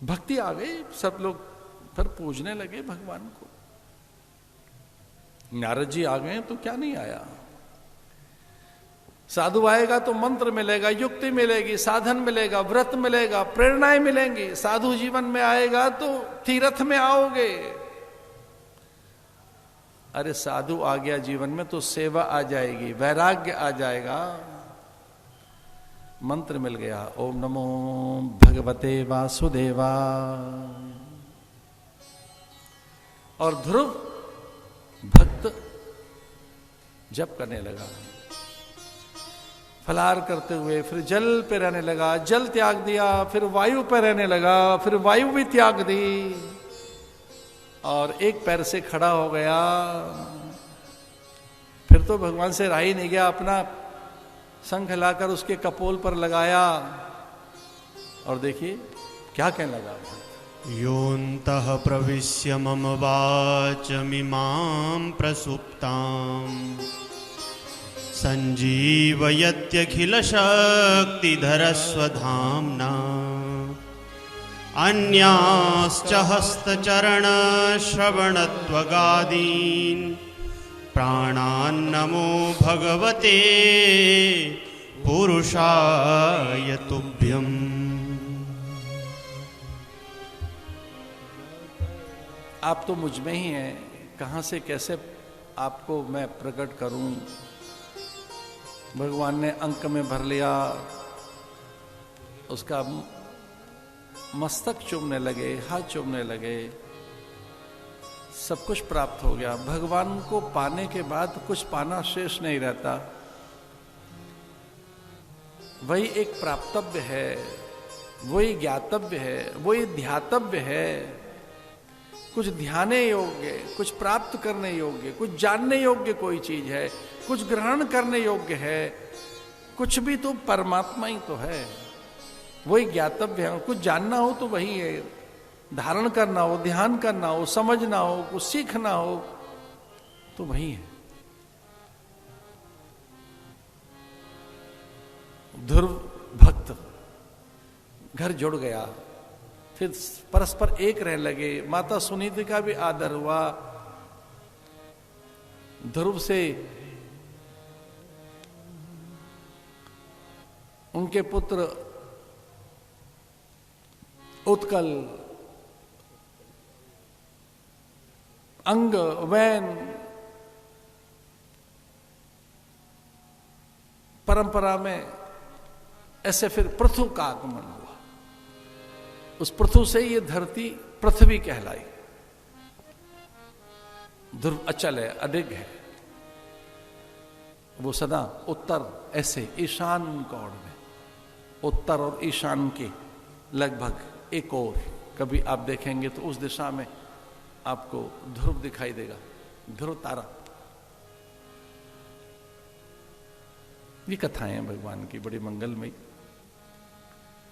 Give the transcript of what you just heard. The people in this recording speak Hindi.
भक्ति आ गई, सब लोग फिर पूजने लगे भगवान को। नारद जी आ गए तो क्या नहीं आया। साधु आएगा तो मंत्र मिलेगा, युक्ति मिलेगी, साधन मिलेगा, व्रत मिलेगा, प्रेरणाएं मिलेंगी। साधु जीवन में आएगा तो तीर्थ में आओगे। अरे साधु आ गया जीवन में तो सेवा आ जाएगी, वैराग्य आ जाएगा, मंत्र मिल गया, ओम नमो भगवते वासुदेवा। और ध्रुव भक्त जप करने लगा, फलाहार करते हुए, फिर जल पे रहने लगा, जल त्याग दिया, फिर वायु पे रहने लगा, फिर वायु भी त्याग दी, और एक पैर से खड़ा हो गया। फिर तो भगवान से रहा ही नहीं गया, अपना शंख लाकर उसके कपोल पर लगाया, और देखिए क्या कहने लगा, योऽन्तः प्रविश्य मम वाचमिमां प्रसुप्ताम् सञ्जीवयत्यखिलशक्तिधरस्वधाम्ना अन्याश्च हस्तचरणश्रवणत्वगादीन् प्राणान्नमो भगवते पुरुषाय तुभ्यम्। आप तो मुझ में ही हैं, कहां से कैसे आपको मैं प्रकट करूं। भगवान ने अंक में भर लिया, उसका मस्तक चूमने लगे, हाथ चूमने लगे, सब कुछ प्राप्त हो गया। भगवान को पाने के बाद कुछ पाना शेष नहीं रहता, वही एक प्राप्तव्य है, वही ज्ञातव्य है, वही ध्यातव्य है। कुछ ध्याने योग्य, कुछ प्राप्त करने योग्य, कुछ जानने योग्य कोई चीज है, कुछ ग्रहण करने योग्य है, कुछ भी तो परमात्मा ही तो है, वही ज्ञातव्य है। कुछ जानना हो तो वही है, धारण करना हो, ध्यान करना हो, समझना हो, कुछ सीखना हो तो वही है। ध्रुव भक्त घर जुड़ गया, फिर परस्पर एक रहने लगे। माता सुनीति का भी आदर हुआ। ध्रुव से उनके पुत्र उत्कल, अंग, वैन, परंपरा में ऐसे फिर पृथु का आगमन हुआ। उस पृथु से ये धरती पृथ्वी कहलाई। ध्रुव अचल है, अडिग है, वो सदा उत्तर, ऐसे ईशान कोण में, उत्तर और ईशान के लगभग एक और, कभी आप देखेंगे तो उस दिशा में आपको ध्रुव दिखाई देगा, ध्रुव तारा। ये कथाएं हैं भगवान की बड़ी मंगलमयी।